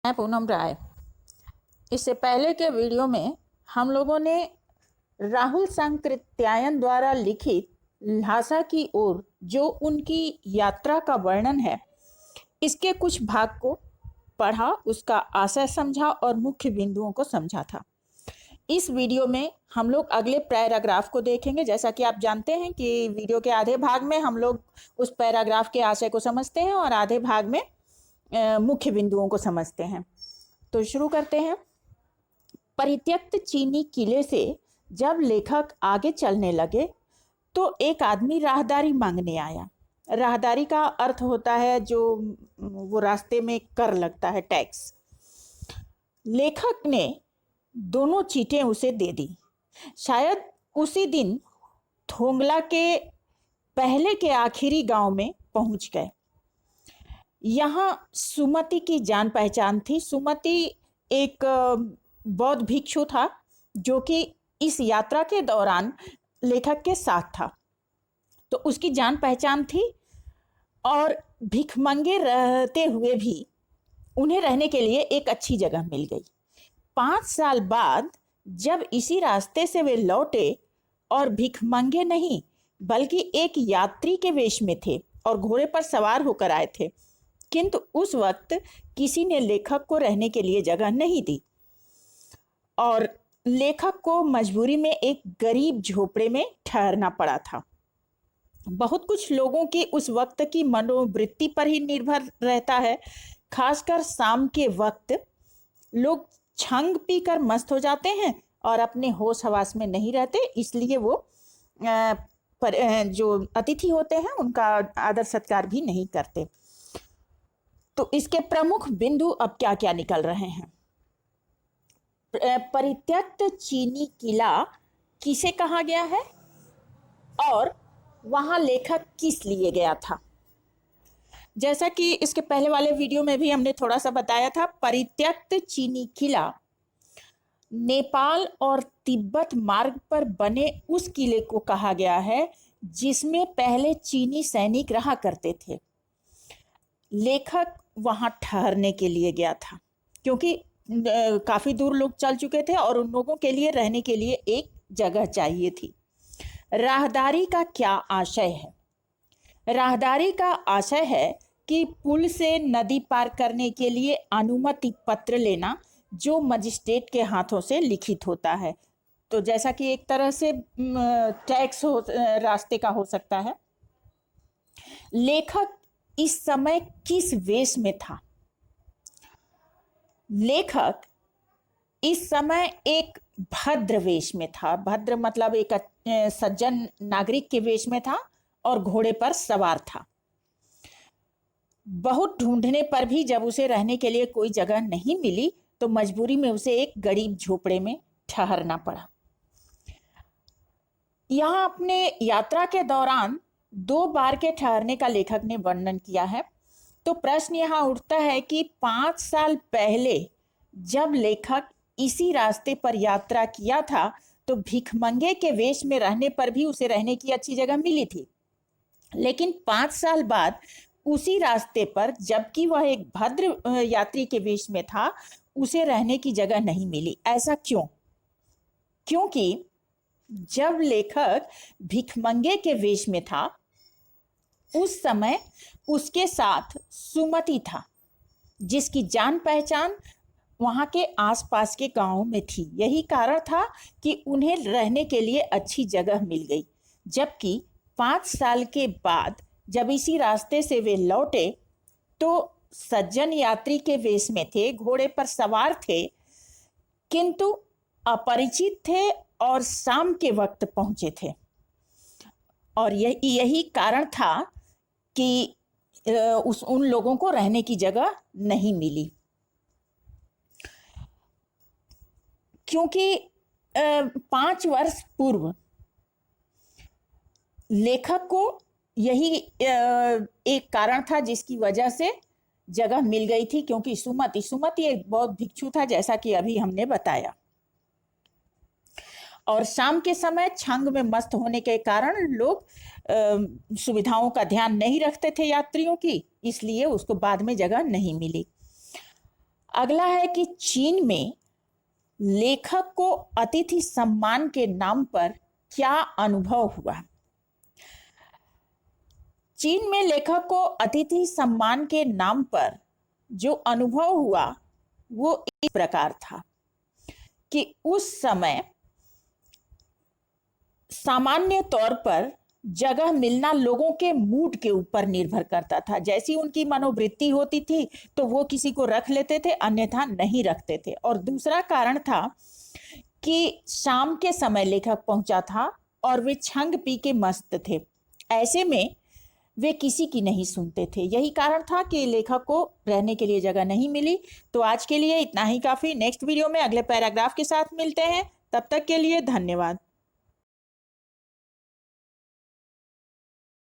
मैं पूनम राय। इससे पहले के वीडियो में हम लोगों ने राहुल सांकृत्यायन द्वारा लिखित ल्हासा की ओर जो उनकी यात्रा का वर्णन है, इसके कुछ भाग को पढ़ा, उसका आशय समझा और मुख्य बिंदुओं को समझा था। इस वीडियो में हम लोग अगले पैराग्राफ को देखेंगे। जैसा कि आप जानते हैं कि वीडियो के आधे भाग में हम लोग उस पैराग्राफ के आशय को समझते हैं और आधे भाग में मुख्य बिंदुओं को समझते हैं। तो शुरू करते हैं। परित्यक्त चीनी किले से जब लेखक आगे चलने लगे तो एक आदमी राहदारी मांगने आया। राहदारी का अर्थ होता है जो वो रास्ते में कर लगता है, टैक्स। लेखक ने दोनों चीटें उसे दे दी। शायद उसी दिन थोंगला के पहले के आखिरी गांव में पहुंच गए। यहाँ सुमति की जान पहचान थी। सुमति एक बौद्ध भिक्षु था जो कि इस यात्रा के दौरान लेखक के साथ था, तो उसकी जान पहचान थी और भिखमंगे रहते हुए भी उन्हें रहने के लिए एक अच्छी जगह मिल गई। 5 साल बाद जब इसी रास्ते से वे लौटे और भिखमंगे नहीं बल्कि एक यात्री के वेश में थे और घोड़े पर सवार होकर आए थे, किंतु उस वक्त किसी ने लेखक को रहने के लिए जगह नहीं दी और लेखक को मजबूरी में एक गरीब झोपड़े में ठहरना पड़ा था। बहुत कुछ लोगों की उस वक्त की मनोवृत्ति पर ही निर्भर रहता है। खासकर शाम के वक्त लोग छंग पीकर मस्त हो जाते हैं और अपने होश हवास में नहीं रहते, इसलिए वो जो अतिथि होते हैं उनका आदर सत्कार भी नहीं करते। तो इसके प्रमुख बिंदु अब क्या क्या निकल रहे हैं। परित्यक्त चीनी किला किसे कहा गया है और वहां लेखक किस लिए गया था। जैसा कि इसके पहले वाले वीडियो में भी हमने थोड़ा सा बताया था, परित्यक्त चीनी किला नेपाल और तिब्बत मार्ग पर बने उस किले को कहा गया है जिसमें पहले चीनी सैनिक रहा करते थे। लेखक वहां ठहरने के लिए गया था क्योंकि काफी दूर लोग चल चुके थे और उन लोगों के लिए रहने के लिए एक जगह चाहिए थी। राहदारी का क्या आशय है। राहदारी का आशय है कि पुल से नदी पार करने के लिए अनुमति पत्र लेना जो मजिस्ट्रेट के हाथों से लिखित होता है। तो जैसा कि एक तरह से टैक्स रास्ते का हो सकता है। लेखक इस समय किस वेश में था। लेखक इस समय एक भद्र वेश में था। भद्र मतलब एक सज्जन नागरिक के वेश में था और घोड़े पर सवार था। बहुत ढूंढने पर भी जब उसे रहने के लिए कोई जगह नहीं मिली तो मजबूरी में उसे एक गरीब झोपड़े में ठहरना पड़ा। यहां अपने यात्रा के दौरान 2 बार के ठहरने का लेखक ने वर्णन किया है। तो प्रश्न यहाँ उठता है कि 5 साल पहले जब लेखक इसी रास्ते पर यात्रा किया था तो भिखमंगे के वेश में रहने पर भी उसे रहने की अच्छी जगह मिली थी, लेकिन 5 साल बाद उसी रास्ते पर जबकि वह एक भद्र यात्री के वेश में था उसे रहने की जगह नहीं मिली। ऐसा क्यों? क्योंकि जब लेखक भिखमंगे के वेश में था उस समय उसके साथ सुमति था जिसकी जान पहचान वहां के आसपास के गांवों में थी। यही कारण था कि उन्हें रहने के लिए अच्छी जगह मिल गई। जबकि 5 साल के बाद जब इसी रास्ते से वे लौटे तो सज्जन यात्री के वेश में थे, घोड़े पर सवार थे, किंतु अपरिचित थे और शाम के वक्त पहुंचे थे और यही कारण था कि उन लोगों को रहने की जगह नहीं मिली। क्योंकि 5 वर्ष पूर्व लेखक को यही एक कारण था जिसकी वजह से जगह मिल गई थी, क्योंकि सुमति एक बौद्ध भिक्षु था जैसा कि अभी हमने बताया। और शाम के समय छंग में मस्त होने के कारण लोग सुविधाओं का ध्यान नहीं रखते थे यात्रियों की, इसलिए उसको बाद में जगह नहीं मिली। अगला है कि चीन में लेखक को अतिथि सम्मान के नाम पर क्या अनुभव हुआ। चीन में लेखक को अतिथि सम्मान के नाम पर जो अनुभव हुआ वो इस प्रकार था कि उस समय सामान्य तौर पर जगह मिलना लोगों के मूड के ऊपर निर्भर करता था। जैसी उनकी मनोवृत्ति होती थी तो वो किसी को रख लेते थे, अन्यथा नहीं रखते थे। और दूसरा कारण था कि शाम के समय लेखक पहुंचा था और वे छंग पी के मस्त थे, ऐसे में वे किसी की नहीं सुनते थे। यही कारण था कि लेखक को रहने के लिए जगह नहीं मिली। तो आज के लिए इतना ही काफी। नेक्स्ट वीडियो में अगले पैराग्राफ के साथ मिलते हैं। तब तक के लिए धन्यवाद।